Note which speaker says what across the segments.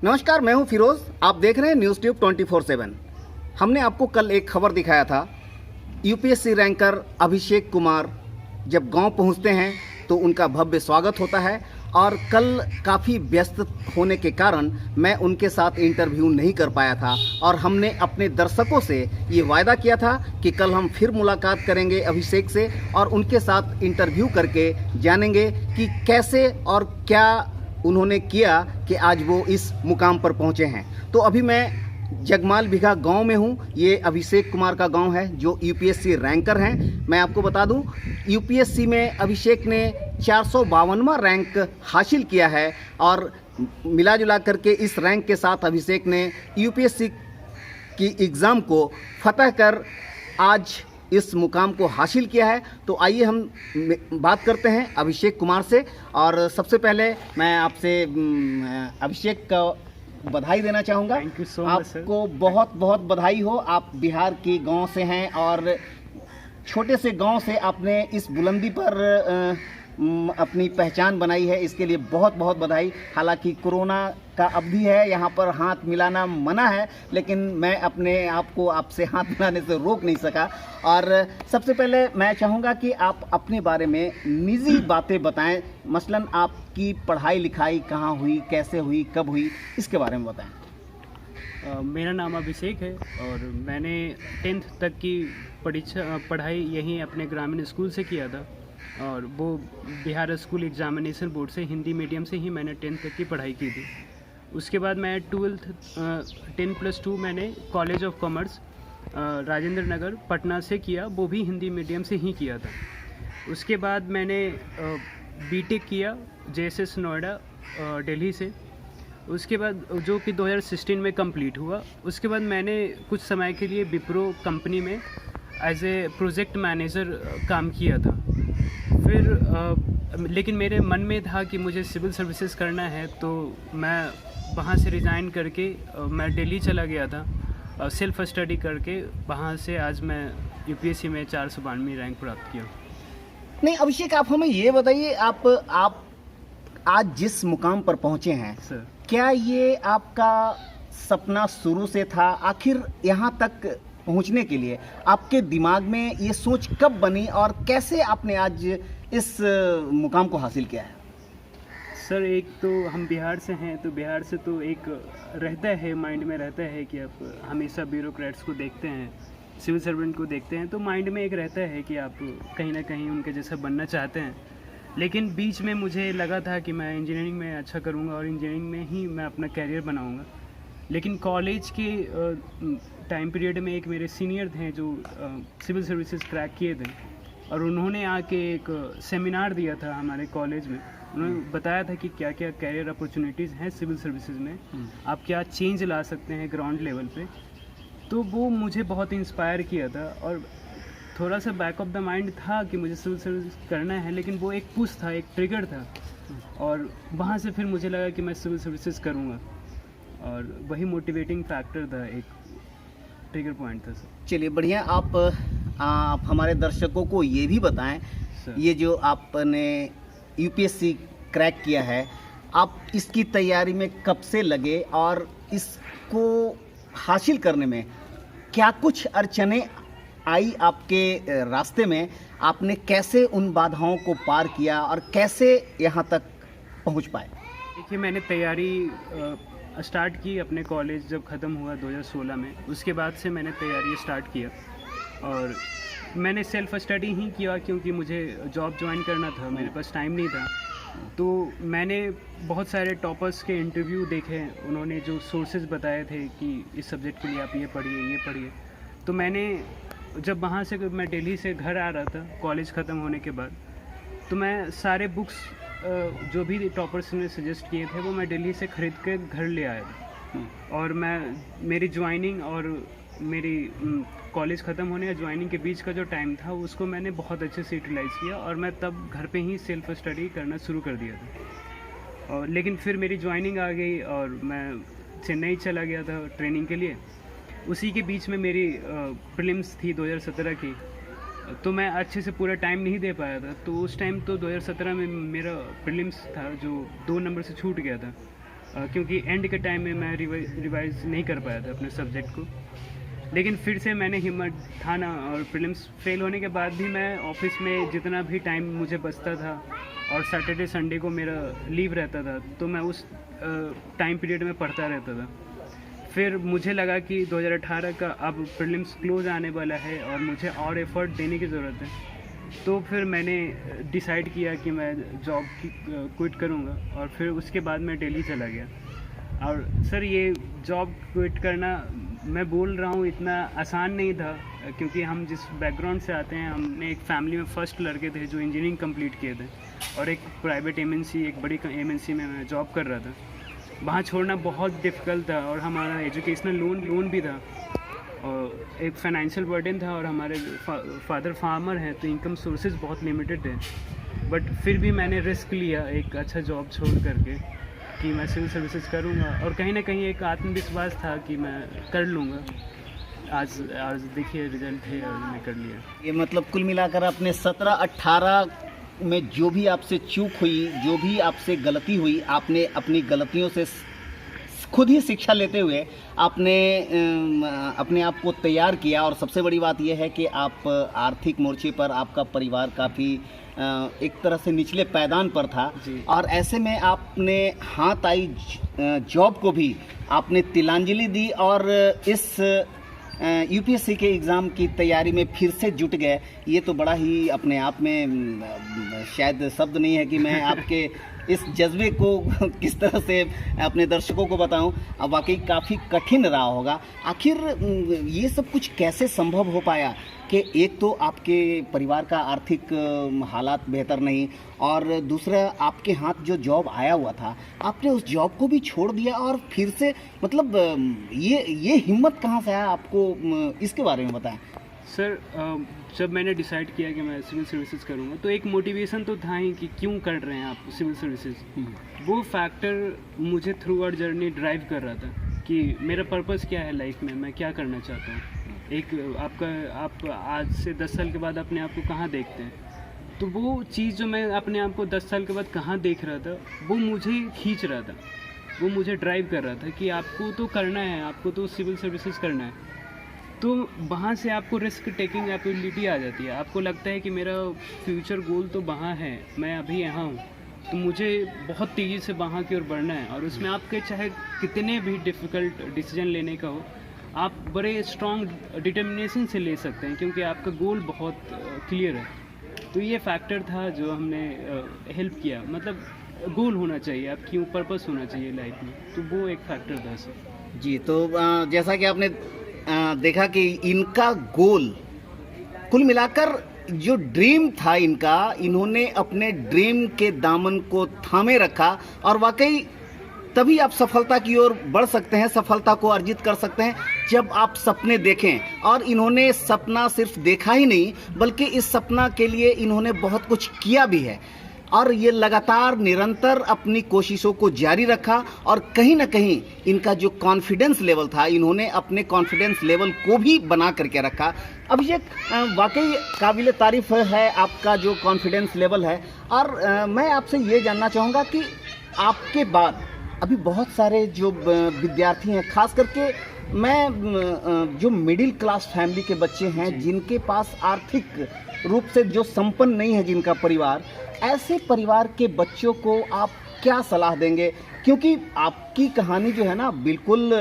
Speaker 1: नमस्कार, मैं हूं फिरोज। आप देख रहे हैं न्यूज़ ट्यूब 24/7। हमने आपको कल एक खबर दिखाया था। यूपीएससी रैंकर अभिषेक कुमार जब गांव पहुंचते हैं तो उनका भव्य स्वागत होता है, और कल काफ़ी व्यस्त होने के कारण मैं उनके साथ इंटरव्यू नहीं कर पाया था। और हमने अपने दर्शकों से ये वायदा किया था कि कल हम फिर मुलाकात करेंगे अभिषेक से और उनके साथ इंटरव्यू करके जानेंगे कि कैसे और क्या उन्होंने किया कि आज वो इस मुकाम पर पहुंचे हैं। तो अभी मैं जगमाल बिघा गांव में हूं। ये अभिषेक कुमार का गांव है जो यूपीएससी रैंकर हैं। मैं आपको बता दूं, यूपीएससी में अभिषेक ने 452वां रैंक हासिल किया है, और मिला जुला करके इस रैंक के साथ अभिषेक ने यूपीएससी की एग्ज़ाम को फतह कर आज इस मुकाम को हासिल किया है। तो आइए हम बात करते हैं अभिषेक कुमार से। और सबसे पहले मैं आपसे अभिषेक का बधाई देना चाहूँगा।
Speaker 2: Thank you so much sir.
Speaker 1: आपको बहुत बहुत बधाई हो। आप बिहार के गांव से हैं और छोटे से गांव से आपने इस बुलंदी पर अपनी पहचान बनाई है, इसके लिए बहुत बहुत बधाई। हालांकि कोरोना का अवधि है, यहाँ पर हाथ मिलाना मना है, लेकिन मैं अपने आप को आपसे हाथ मिलाने से रोक नहीं सका। और सबसे पहले मैं चाहूँगा कि आप अपने बारे में निजी बातें बताएं। मसलन आपकी पढ़ाई लिखाई कहाँ हुई, कैसे हुई, कब हुई, इसके बारे में बताएं।
Speaker 2: मेरा नाम अभिषेक है और मैंने 10th तक की पढ़ाई यहीं अपने ग्रामीण स्कूल से किया था, और वो बिहार स्कूल एग्जामिनेशन बोर्ड से हिंदी मीडियम से ही मैंने 10th तक की पढ़ाई की थी। उसके बाद मैं 10+2 मैंने college of commerce Rajendra Nagar Patna से किया, वो भी हिंदी मीडियम से ही किया था। उसके बाद मैंने बीटेक किया JSS नोएडा दिल्ली से। उसके बाद जो कि 2016 में कंप्लीट हुआ। उसके बाद मैंने कुछ समय के लिए विप्रो कंपनी में एज ए प्रोजेक्ट मैनेजर काम किया था। फिर लेकिन मेरे मन में था कि मुझे सिविल सर्विसेज करना है, तो मैं वहाँ से रिज़ाइन करके मैं दिल्ली चला गया था सेल्फ स्टडी करके। वहाँ से आज मैं यूपीएससी में 492 रैंक प्राप्त किया।
Speaker 1: नहीं अभिषेक, आप हमें ये बताइए, आप आज जिस मुकाम पर पहुँचे हैं
Speaker 2: सर,
Speaker 1: क्या ये आपका सपना शुरू से था? आखिर यहाँ तक पहुँचने के लिए आपके दिमाग में ये सोच कब बनी और कैसे आपने आज इस मुकाम को हासिल किया है?
Speaker 2: सर एक तो हम बिहार से हैं, तो बिहार से तो एक रहता है, माइंड में रहता है कि आप हमेशा ब्यूरोक्रेट्स को देखते हैं, सिविल सर्वेंट को देखते हैं, तो माइंड में एक रहता है कि आप कहीं ना कहीं उनके जैसा बनना चाहते हैं। लेकिन बीच में मुझे लगा था कि मैं इंजीनियरिंग में अच्छा करूँगा और इंजीनियरिंग में ही मैं अपना कैरियर बनाऊँगा। लेकिन कॉलेज के टाइम पीरियड में एक मेरे सीनियर थे जो सिविल सर्विसेज क्रैक किए थे, और उन्होंने आके एक सेमिनार दिया था हमारे कॉलेज में। उन्होंने बताया था कि क्या क्या कैरियर अपॉर्चुनिटीज़ हैं सिविल सर्विसेज में, आप क्या चेंज ला सकते हैं ग्राउंड लेवल पे। तो वो मुझे बहुत इंस्पायर किया था, और थोड़ा सा बैक ऑफ द माइंड था कि मुझे सिविल सर्विस करना है, लेकिन वो एक पुश था, एक ट्रिगर था, और वहाँ से फिर मुझे लगा कि मैं सिविल सर्विसेज करूँगा, और वही मोटिवेटिंग फैक्टर था, एक ट्रिगर पॉइंट था सर।
Speaker 1: चलिए बढ़िया। आप हमारे दर्शकों को ये भी बताएं, ये जो आपने यूपीएससी क्रैक किया है, आप इसकी तैयारी में कब से लगे और इसको हासिल करने में क्या कुछ अड़चनें आई आपके रास्ते में? आपने कैसे उन बाधाओं को पार किया और कैसे यहाँ तक पहुँच पाए?
Speaker 2: देखिए, मैंने तैयारी स्टार्ट की अपने कॉलेज जब ख़त्म हुआ 2016 में। उसके बाद से मैंने तैयारी स्टार्ट किया, और मैंने सेल्फ स्टडी ही किया क्योंकि मुझे जॉब ज्वाइन करना था, मेरे पास टाइम नहीं था। तो मैंने बहुत सारे टॉपर्स के इंटरव्यू देखे, उन्होंने जो सोर्सेज बताए थे कि इस सब्जेक्ट के लिए आप ये पढ़िए। तो मैंने जब वहाँ से मैं दिल्ली से घर आ रहा था कॉलेज ख़त्म होने के बाद, तो मैं सारे बुक्स जो भी टॉपर्स ने सजेस्ट किए थे वो मैं दिल्ली से ख़रीद के घर ले आया था। और मेरी ज्वाइनिंग और मेरी कॉलेज ख़त्म होने या ज्वाइनिंग के बीच का जो टाइम था उसको मैंने बहुत अच्छे से यूटिलाइज़ किया, और मैं तब घर पे ही सेल्फ स्टडी करना शुरू कर दिया था। और लेकिन फिर मेरी ज्वाइनिंग आ गई और मैं चेन्नई चला गया था ट्रेनिंग के लिए। उसी के बीच में मेरी प्रीलिम्स थी 2017 की, तो मैं अच्छे से पूरा टाइम नहीं दे पाया था। तो उस टाइम तो 2017 में मेरा प्रीलिम्स था जो 2 नंबर से छूट गया था। क्योंकि एंड के टाइम में मैं रिवाइज नहीं कर पाया था अपने सब्जेक्ट को। लेकिन फिर से मैंने हिम्मत ठाना और प्रीलिम्स फेल होने के बाद भी मैं ऑफिस में जितना भी टाइम मुझे बचता था और सैटरडे संडे को मेरा लीव रहता था, तो मैं उस टाइम पीरियड में पढ़ता रहता था। फिर मुझे लगा कि 2018 का अब प्रीलिम्स क्लोज आने वाला है और मुझे और एफर्ट देने की ज़रूरत है। तो फिर मैंने डिसाइड किया कि मैं जॉब क्विट करूँगा और फिर उसके बाद मैं दिल्ली चला गया। और सर ये जॉब क्विट करना मैं बोल रहा हूँ इतना आसान नहीं था, क्योंकि हम जिस बैकग्राउंड से आते हैं, हमने एक फैमिली में फर्स्ट लड़के थे जो इंजीनियरिंग कंप्लीट किए थे और एक प्राइवेट एमएनसी, एक बड़ी एमएनसी में मैं जॉब कर रहा था। वहाँ छोड़ना बहुत डिफ़िकल्ट था और हमारा एजुकेशनल लोन भी था और एक फाइनेंशियल बर्डन था और हमारे फादर फार्मर हैं, तो इनकम सोर्सेज बहुत लिमिटेड थे। बट फिर भी मैंने रिस्क लिया एक अच्छा जॉब छोड़ करके कि मैं सिविल सर्विसेज करूँगा, और कहीं ना कहीं एक आत्मविश्वास था कि मैं कर लूँगा। आज देखिए रिजल्ट है और मैंने कर लिया।
Speaker 1: ये मतलब कुल मिलाकर आपने 17-18 में जो भी आपसे चूक हुई, जो भी आपसे गलती हुई, आपने अपनी गलतियों से खुद ही शिक्षा लेते हुए आपने अपने आप को तैयार किया। और सबसे बड़ी बात यह है कि आप आर्थिक मोर्चे पर आपका परिवार काफ़ी एक तरह से निचले पायदान पर था, और ऐसे में आपने हाथ आई जॉब को भी आपने तिलांजलि दी और इस यूपीएससी के एग्ज़ाम की तैयारी में फिर से जुट गए। ये तो बड़ा ही अपने आप में शायद शब्द नहीं है कि मैं आपके इस जज्बे को किस तरह से अपने दर्शकों को बताऊं। अब वाकई काफ़ी कठिन रहा होगा। आखिर ये सब कुछ कैसे संभव हो पाया कि एक तो आपके परिवार का आर्थिक हालात बेहतर नहीं, और दूसरा आपके हाथ जो जॉब आया हुआ था आपने उस जॉब को भी छोड़ दिया और फिर से, मतलब ये हिम्मत कहाँ से आया आपको, इसके बारे में बताएं।
Speaker 2: सर जब मैंने डिसाइड किया कि मैं सिविल सर्विसेज करूँगा, तो एक मोटिवेशन तो था ही कि क्यों कर रहे हैं आप सिविल सर्विसेज। वो फैक्टर मुझे थ्रू आउट जर्नी ड्राइव कर रहा था कि मेरा पर्पस क्या है लाइफ में, मैं क्या करना चाहता हूँ। एक आप आज से 10 साल के बाद अपने आप को कहाँ देखते हैं, तो वो चीज़ जो मैं अपने आप को 10 साल के बाद कहाँ देख रहा था, वो मुझे खींच रहा था, वो मुझे ड्राइव कर रहा था कि आपको तो करना है, आपको तो सिविल सर्विसेज करना है। तो वहाँ से आपको रिस्क टेकिंग एबिलिटी आ जाती है। आपको लगता है कि मेरा फ्यूचर गोल तो वहाँ है, मैं अभी यहाँ हूँ, तो मुझे बहुत तेज़ी से वहाँ की ओर बढ़ना है। और उसमें आपके चाहे कितने भी डिफ़िकल्ट डिसीजन लेने का हो, आप बड़े स्ट्रॉन्ग डिटर्मिनेशन से ले सकते हैं, क्योंकि आपका गोल बहुत क्लियर है। तो ये फैक्टर था जो हमने हेल्प किया। मतलब गोल होना चाहिए, आपकी पर्पस होना चाहिए लाइफ में, तो वो एक फैक्टर था सर।
Speaker 1: जी, तो जैसा कि आपने देखा कि इनका गोल कुल मिलाकर जो ड्रीम था इनका, इन्होंने अपने ड्रीम के दामन को थामे रखा, और वाकई तभी आप सफलता की ओर बढ़ सकते हैं, सफलता को अर्जित कर सकते हैं जब आप सपने देखें। और इन्होंने सपना सिर्फ देखा ही नहीं, बल्कि इस सपना के लिए इन्होंने बहुत कुछ किया भी है, और ये लगातार निरंतर अपनी कोशिशों को जारी रखा। और कहीं ना कहीं इनका जो कॉन्फिडेंस लेवल था, इन्होंने अपने कॉन्फिडेंस लेवल को भी बना करके रखा। अभिषेक, वाकई काबिल तारीफ है आपका जो कॉन्फिडेंस लेवल है। और मैं आपसे ये जानना चाहूँगा कि आपके बाद अभी बहुत सारे जो विद्यार्थी हैं, खास करके मैं जो मिडिल क्लास फैमिली के बच्चे हैं, जिनके पास आर्थिक रूप से जो संपन्न नहीं है जिनका परिवार, ऐसे परिवार के बच्चों को आप क्या सलाह देंगे? क्योंकि आपकी कहानी जो है ना, बिल्कुल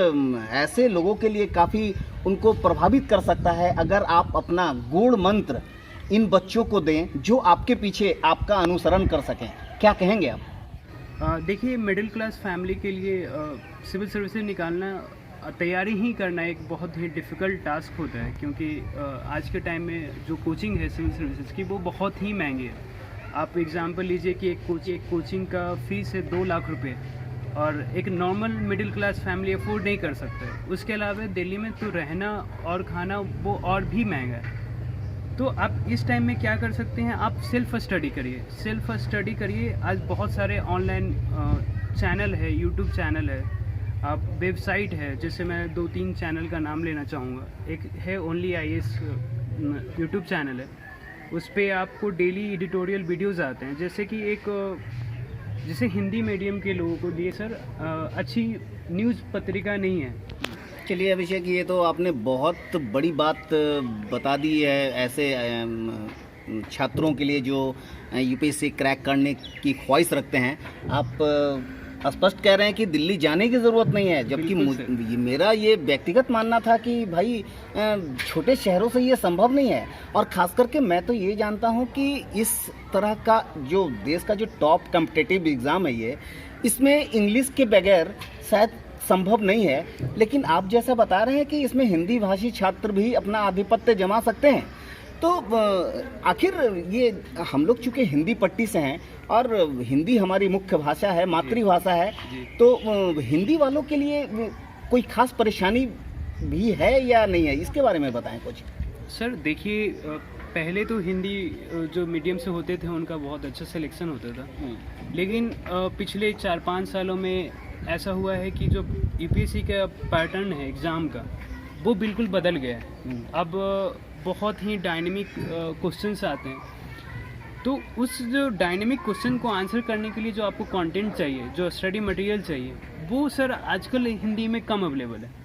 Speaker 1: ऐसे लोगों के लिए काफ़ी उनको प्रभावित कर सकता है अगर आप अपना गूढ़ मंत्र इन बच्चों को दें जो आपके पीछे आपका अनुसरण कर सकें। क्या कहेंगे आप?
Speaker 2: देखिए, मिडिल क्लास फैमिली के लिए सिविल सर्विसेज निकालना, तैयारी ही करना एक बहुत ही डिफ़िकल्ट टास्क होता है, क्योंकि आज के टाइम में जो कोचिंग है सिविल सर्विसेज की, वो बहुत ही महंगी है। आप एग्जांपल लीजिए कि एक कोचिंग का फ़ीस है 2 लाख रुपए, और एक normal middle class family afford नहीं कर सकता है। उसके अलावा दिल्ली में तो रहना और खाना वो और भी महंगा है। तो आप इस टाइम में क्या कर सकते हैं, आप सेल्फ स्टडी करिए। आज बहुत सारे ऑनलाइन चैनल है, यूट्यूब चैनल है, आप वेबसाइट है, जैसे मैं 2-3 चैनल का नाम लेना चाहूँगा। एक है ओनली IAS यूट्यूब चैनल है, उस पर आपको डेली एडिटोरियल वीडियोज़ आते हैं। जैसे कि एक जैसे हिंदी मीडियम के लोगों के लिए सर अच्छी न्यूज़ पत्रिका नहीं है।
Speaker 1: चलिए अभिषेक, ये तो आपने बहुत बड़ी बात बता दी है ऐसे छात्रों के लिए जो यूपीएससी क्रैक करने की ख्वाहिश रखते हैं। आप स्पष्ट कह रहे हैं कि दिल्ली जाने की ज़रूरत नहीं है, जबकि मेरा ये व्यक्तिगत मानना था कि भाई छोटे शहरों से ये संभव नहीं है। और ख़ास करके मैं तो ये जानता हूँ कि इस तरह का जो देश का जो टॉप कॉम्पिटिटिव एग्ज़ाम है ये, इसमें इंग्लिश के बगैर शायद संभव नहीं है। लेकिन आप जैसा बता रहे हैं कि इसमें हिंदी भाषी छात्र भी अपना आधिपत्य जमा सकते हैं, तो आखिर ये हम लोग चूँकि हिंदी पट्टी से हैं और हिंदी हमारी मुख्य भाषा है, मातृभाषा है, तो हिंदी वालों के लिए कोई खास परेशानी भी है या नहीं है, इसके बारे में बताएं कुछ।
Speaker 2: सर देखिए, पहले तो हिंदी जो मीडियम से होते थे उनका बहुत अच्छा सिलेक्शन होता था, लेकिन पिछले 4-5 सालों में ऐसा हुआ है कि जो यूपीएससी का पैटर्न है एग्ज़ाम का वो बिल्कुल बदल गया है। अब बहुत ही डायनेमिक क्वेश्चंस आते हैं, तो उस जो डायनेमिक क्वेश्चन को आंसर करने के लिए जो आपको कंटेंट चाहिए, जो स्टडी मटेरियल चाहिए, वो सर आजकल हिंदी में कम अवेलेबल है।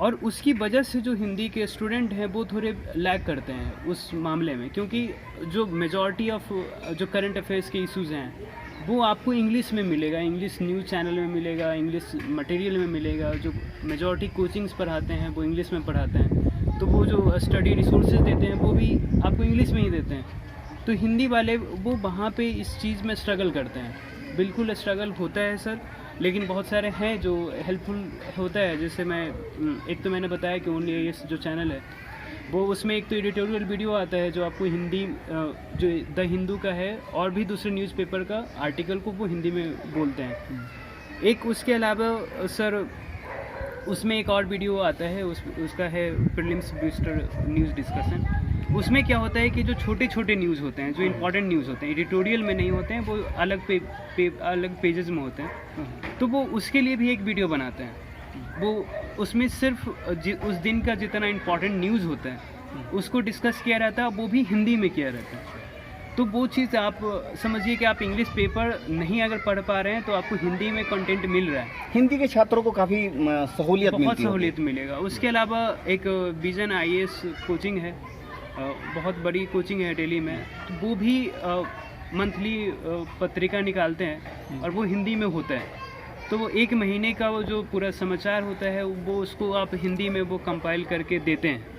Speaker 2: और उसकी वजह से जो हिंदी के स्टूडेंट हैं वो थोड़े लैग करते हैं उस मामले में, क्योंकि जो मेजॉरिटी ऑफ जो करंट अफेयर्स के इश्यूज़ हैं वो आपको इंग्लिश में मिलेगा, इंग्लिश न्यूज़ चैनल में मिलेगा, इंग्लिश मटेरियल में मिलेगा। जो मेजॉरिटी कोचिंग्स पढ़ाते हैं वो इंग्लिश में पढ़ाते हैं, तो वो जो स्टडी रिसोर्सेज देते हैं वो भी आपको इंग्लिश में ही देते हैं। तो हिंदी वाले वो वहाँ पे इस चीज़ में स्ट्रगल करते हैं। बिल्कुल स्ट्रगल होता है सर, लेकिन बहुत सारे हैं जो हेल्पफुल होता है। जैसे मैं एक तो मैंने बताया कि ओनली ये जो चैनल है वो, उसमें एक तो एडिटोरियल वीडियो आता है जो आपको हिंदी जो द हिंदू का है और भी दूसरे न्यूज़पेपर का आर्टिकल को वो हिंदी में बोलते हैं। एक उसके अलावा सर उसमें एक और वीडियो आता है, उसका है प्रीलिम्स बूस्टर न्यूज़ डिस्कशन। उसमें क्या होता है कि जो छोटे छोटे न्यूज़ होते हैं, जो इंपॉर्टेंट न्यूज़ होते हैं, एडिटोरियल में नहीं होते हैं, वो अलग अलग पेजेस में होते हैं, तो वो उसके लिए भी एक वीडियो बनाते हैं। वो उसमें सिर्फ उस दिन का जितना इम्पोर्टेंट न्यूज़ होता है उसको डिस्कस किया रहता है, वो भी हिंदी में किया रहता है। तो वो चीज़ आप समझिए कि आप इंग्लिश पेपर नहीं अगर पढ़ पा रहे हैं तो आपको हिंदी में कंटेंट मिल रहा है।
Speaker 1: हिंदी के छात्रों को काफ़ी सहूलियत मिलती है,
Speaker 2: बहुत सहूलियत मिलेगा। उसके अलावा एक विजन आईएएस कोचिंग है, बहुत बड़ी कोचिंग है दिल्ली में, तो वो भी मंथली पत्रिका निकालते हैं और वो हिंदी में होता है। तो वो 1 महीने का वो जो पूरा समाचार होता है वो उसको आप हिंदी में वो कंपाइल करके देते हैं,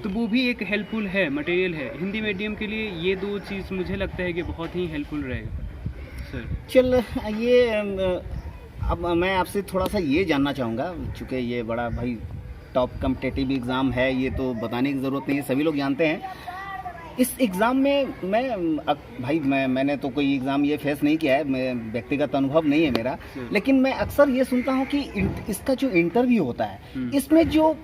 Speaker 2: तो वो भी एक हेल्पफुल है, मटेरियल है हिंदी मीडियम के लिए। ये 2 चीज़ मुझे लगता है कि बहुत ही हेल्पफुल रहेगा सर।
Speaker 1: चल, ये अब मैं आपसे थोड़ा सा ये जानना चाहूँगा, चूँकि ये बड़ा भाई टॉप कॉम्पिटिटिव एग्ज़ाम है, ये तो बताने की ज़रूरत नहीं है, सभी लोग जानते हैं। इस एग्ज़ाम में मैंने तो कोई एग्ज़ाम ये फेस नहीं किया है, मैं व्यक्तिगत अनुभव नहीं है मेरा, लेकिन मैं अक्सर ये सुनता हूँ कि इसका जो इंटरव्यू होता है, इसमें जो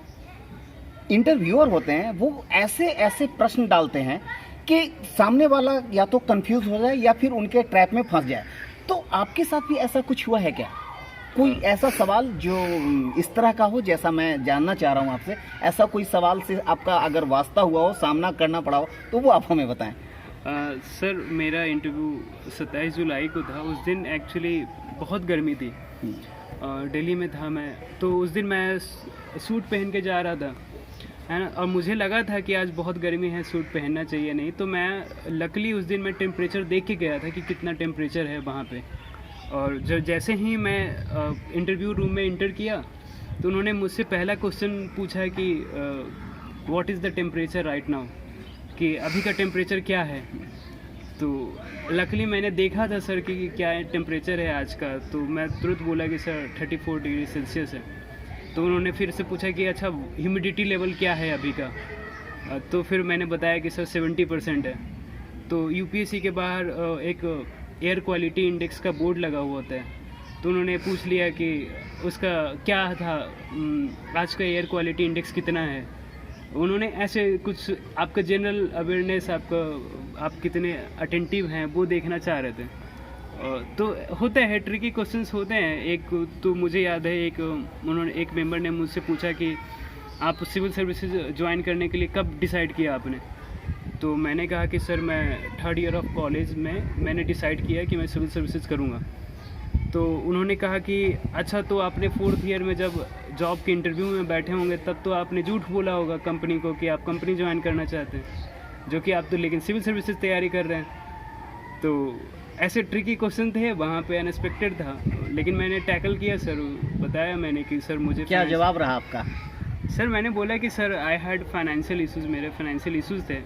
Speaker 1: इंटरव्यूअर होते हैं वो ऐसे ऐसे प्रश्न डालते हैं कि सामने वाला या तो कंफ्यूज हो जाए या फिर उनके ट्रैप में फंस जाए। तो आपके साथ भी ऐसा कुछ हुआ है क्या? कोई ऐसा सवाल जो इस तरह का हो, जैसा मैं जानना चाह रहा हूँ आपसे, ऐसा कोई सवाल से आपका अगर वास्ता हुआ हो, सामना करना पड़ा हो, तो वो आप हमें बताएं।
Speaker 2: सर मेरा इंटरव्यू 27 जुलाई को था। उस दिन एक्चुअली बहुत गर्मी थी, दिल्ली में था मैं, तो उस दिन मैं सूट पहन के जा रहा था, है ना, और मुझे लगा था कि आज बहुत गर्मी है, सूट पहनना चाहिए नहीं, तो मैं लकीली उस दिन मैं टेम्परेचर देख के गया था कि कितना टेम्परेचर है वहाँ पे। और जैसे ही मैं इंटरव्यू रूम में इंटर किया तो उन्होंने मुझसे पहला क्वेश्चन पूछा कि what is the temperature right now, कि अभी का टेम्परेचर क्या है। तो लकीली मैंने देखा था सर कि क्या टेम्परेचर है आज का, तो मैं तुरंत बोला कि सर 34 डिग्री सेल्सियस है। तो उन्होंने फिर से पूछा कि अच्छा ह्यूमिडिटी लेवल क्या है अभी का, तो फिर मैंने बताया कि सर 70% है। तो यूपीएससी के बाहर एक एयर क्वालिटी इंडेक्स का बोर्ड लगा हुआ होता है, तो उन्होंने पूछ लिया कि उसका क्या था, आज का एयर क्वालिटी इंडेक्स कितना है। उन्होंने ऐसे कुछ आपका जनरल अवेयरनेस, आप कितने अटेंटिव हैं वो देखना चाह रहे थे। तो होता है, ट्रिकी क्वेश्चंस होते हैं। एक तो मुझे याद है, एक मेंबर ने मुझसे पूछा कि आप सिविल सर्विसेज ज्वाइन करने के लिए कब डिसाइड किया आपने। तो मैंने कहा कि सर मैं 3rd ईयर ऑफ कॉलेज में मैंने डिसाइड किया कि मैं सिविल सर्विसेज करूँगा। तो उन्होंने कहा कि अच्छा, तो आपने 4th ईयर में जब जॉब के इंटरव्यू में बैठे होंगे तब तो आपने झूठ बोला होगा कंपनी को कि आप कंपनी ज्वाइन करना चाहते हैं, जो कि आप तो लेकिन सिविल सर्विसेज तैयारी कर रहे हैं। तो ऐसे ट्रिकी क्वेश्चन थे, वहाँ पे अनएक्सपेक्टेड था, लेकिन मैंने टैकल किया सर। बताया मैंने कि सर मुझे
Speaker 1: क्या जवाब रहा आपका?
Speaker 2: सर मैंने बोला कि sir I had financial issues, मेरे फाइनेंशियल इश्यूज़ थे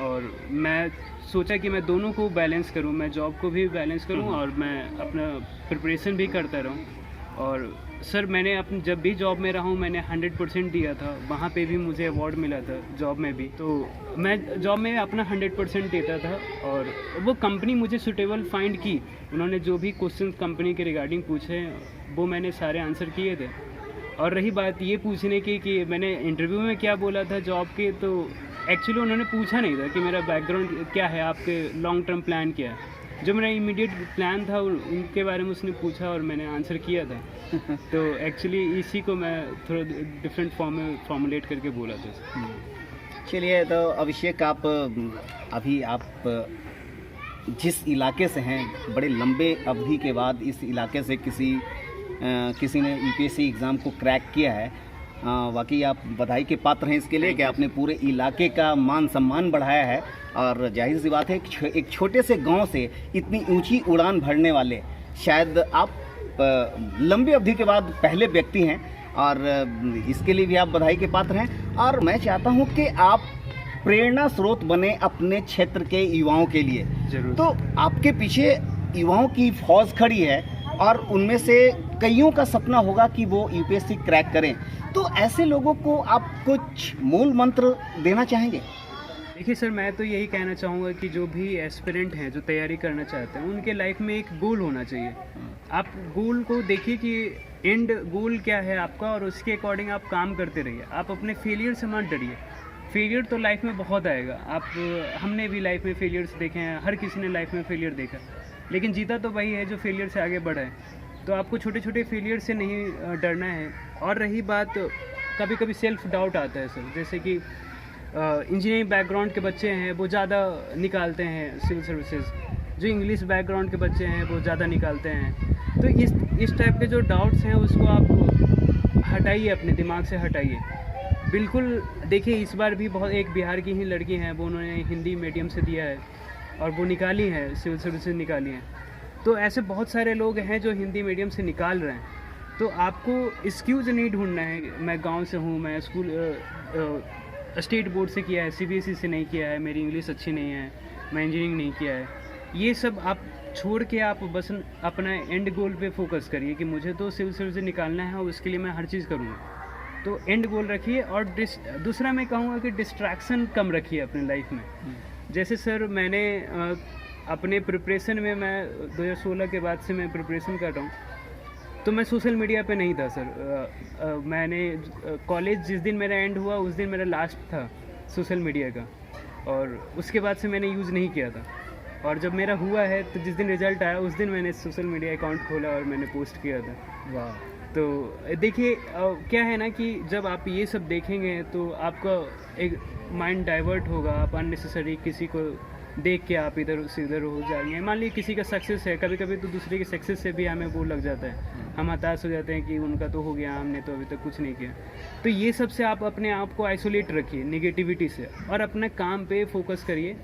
Speaker 2: और मैं सोचा कि मैं दोनों को बैलेंस करूं, मैं जॉब को भी बैलेंस करूं और मैं अपना प्रिपरेशन भी करता रहूं। और सर मैंने अपने जब भी जॉब में रहा हूं मैंने 100% दिया था, वहाँ पे भी मुझे अवार्ड मिला था जॉब में भी। तो मैं जॉब में अपना 100% देता था और वो कंपनी मुझे सूटेबल फाइंड की। उन्होंने जो भी क्वेश्चन कंपनी के रिगार्डिंग पूछे वो मैंने सारे आंसर किए थे। और रही बात ये पूछने की कि मैंने इंटरव्यू में क्या बोला था जॉब के, तो एक्चुअली उन्होंने पूछा नहीं था कि मेरा बैकग्राउंड क्या है, आपके लॉन्ग टर्म प्लान क्या है। जो मेरा इमीडिएट प्लान था उनके बारे में उसने पूछा और मैंने आंसर किया था। तो एक्चुअली इसी को मैं थोड़ा डिफरेंट फॉर्म में फॉर्मुलेट करके बोला था।
Speaker 1: चलिए, तो अभिषेक, अभी आप जिस इलाके से हैं, बड़े लंबे अवधि के बाद इस इलाके से किसी ने यूपीएससी एग्ज़ाम को क्रैक किया है। वाकई आप बधाई के पात्र हैं इसके लिए कि आपने पूरे इलाके का मान सम्मान बढ़ाया है। और जाहिर सी बात है एक छोटे से गांव से इतनी ऊंची उड़ान भरने वाले शायद आप लंबी अवधि के बाद पहले व्यक्ति हैं और इसके लिए भी आप बधाई के पात्र हैं। और मैं चाहता हूं कि आप प्रेरणा स्रोत बने अपने क्षेत्र के युवाओं के लिए।
Speaker 2: जरूर।
Speaker 1: तो आपके पीछे युवाओं की फौज खड़ी है और उनमें से कईयों का सपना होगा कि वो यूपीएससी क्रैक करें। तो ऐसे लोगों को आप कुछ मूल मंत्र देना चाहेंगे?
Speaker 2: देखिए सर, मैं तो यही कहना चाहूँगा कि जो भी एस्पिरेंट हैं, जो तैयारी करना चाहते हैं, उनके लाइफ में एक गोल होना चाहिए। आप गोल को देखिए कि एंड गोल क्या है आपका और उसके अकॉर्डिंग आप काम करते रहिए। आप अपने फेलियर से मत डरिए। फेलियर तो लाइफ में बहुत आएगा। हमने भी लाइफ में फेलियर्स देखे हैं, हर किसी ने लाइफ में फेलियर देखा, लेकिन जीता तो वही है जो फेलियर से आगे बढ़ा है। तो आपको छोटे छोटे फेलियर से नहीं डरना है। और रही बात, कभी कभी सेल्फ डाउट आता है सर, जैसे कि इंजीनियरिंग बैकग्राउंड के बच्चे हैं वो ज़्यादा निकालते हैं सिविल सर्विसेज, जो इंग्लिश बैकग्राउंड के बच्चे हैं वो ज़्यादा निकालते हैं। तो इस टाइप के जो डाउट्स हैं उसको आप हटाइए, अपने दिमाग से हटाइए बिल्कुल। देखिए इस बार भी एक बिहार की ही लड़की हैं, वो उन्होंने हिंदी मीडियम से दिया है और वो निकाली है, सिविल सर्विसेज निकाली हैं। तो ऐसे बहुत सारे लोग हैं जो हिंदी मीडियम से निकाल रहे हैं। तो आपको एक्सक्यूज़ नहीं ढूंढना है, मैं गांव से हूँ, मैं स्कूल स्टेट बोर्ड से किया है, सीबीएसई से नहीं किया है, मेरी इंग्लिश अच्छी नहीं है, मैं इंजीनियरिंग नहीं किया है। ये सब आप छोड़ के आप बस अपना एंड गोल पे फोकस करिए कि मुझे तो सिविल सर्विस निकालना है और उसके लिए मैं हर चीज़ करूँगा। तो एंड गोल रखिए। और दूसरा मैं कहूँगा कि डिस्ट्रैक्शन कम रखिए अपने लाइफ में। जैसे सर मैंने अपने प्रिपरेशन में, मैं 2016 के बाद से मैं प्रिपरेशन कर रहा हूँ, तो मैं सोशल मीडिया पे नहीं था सर। मैंने कॉलेज जिस दिन मेरा एंड हुआ उस दिन मेरा लास्ट था सोशल मीडिया का, और उसके बाद से मैंने यूज़ नहीं किया था। और जब मेरा हुआ है तो जिस दिन रिज़ल्ट आया उस दिन मैंने सोशल मीडिया अकाउंट खोला और मैंने पोस्ट किया था।
Speaker 1: वाह।
Speaker 2: तो देखिए क्या है ना कि जब आप ये सब देखेंगे तो आपका एक माइंड डाइवर्ट होगा, आप अननेसेसरी किसी को देख के आप इधर से इधर हो जाएंगे। मान लीजिए किसी का सक्सेस है, कभी कभी तो दूसरे के सक्सेस से भी हमें वो लग जाता है, हम हताश हो जाते हैं कि उनका तो हो गया, हमने तो अभी तक कुछ नहीं किया। तो ये सब से आप अपने आप को आइसोलेट रखिए नेगेटिविटी से और अपने काम पे फोकस करिए।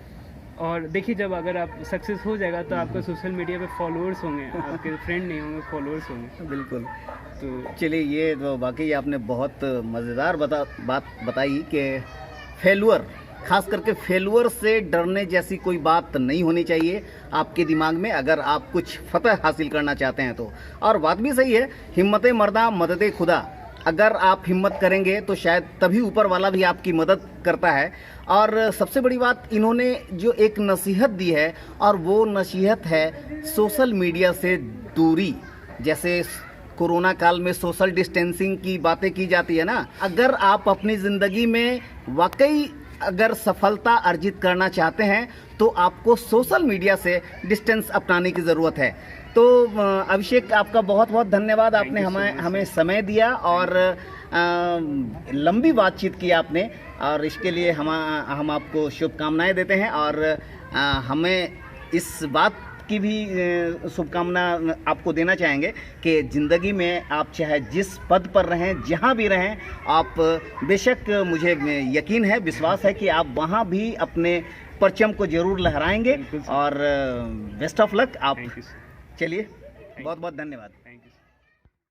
Speaker 2: और देखिए जब अगर आप सक्सेस हो जाएगा तो आपका सोशल मीडिया पे फॉलोअर्स होंगे, आपके फ्रेंड नहीं होंगे, फॉलोअर्स होंगे।
Speaker 1: बिल्कुल।
Speaker 2: तो
Speaker 1: चलिए, ये तो वाकई आपने बहुत मज़ेदार बात बताई कि फेलुअर, खास करके फेलुअर से डरने जैसी कोई बात नहीं होनी चाहिए आपके दिमाग में अगर आप कुछ फतह हासिल करना चाहते हैं तो। और बात भी सही है, हिम्मत मर्दा मदद खुदा। अगर आप हिम्मत करेंगे तो शायद तभी ऊपर वाला भी आपकी मदद करता है। और सबसे बड़ी बात, इन्होंने जो एक नसीहत दी है और वो नसीहत है सोशल मीडिया से दूरी। जैसे कोरोना काल में सोशल डिस्टेंसिंग की बातें की जाती है ना, अगर आप अपनी ज़िंदगी में वाकई अगर सफलता अर्जित करना चाहते हैं तो आपको सोशल मीडिया से डिस्टेंस अपनाने की ज़रूरत है। तो अभिषेक, आपका बहुत बहुत धन्यवाद, आपने
Speaker 2: you so
Speaker 1: हमें
Speaker 2: much,
Speaker 1: हमें समय दिया और लंबी बातचीत की आपने, और इसके लिए हम आपको शुभकामनाएं देते हैं। और हमें इस बात की भी शुभकामना आपको देना चाहेंगे कि ज़िंदगी में आप चाहे जिस पद पर रहें, जहाँ भी रहें, आप बेशक, मुझे यकीन है, विश्वास है कि आप वहाँ भी अपने परचम को ज़रूर लहराएंगे।
Speaker 2: बिल्कुल सर।
Speaker 1: और बेस्ट ऑफ लक आप।
Speaker 2: Thank you sir.
Speaker 1: चलिए, बहुत बहुत धन्यवाद।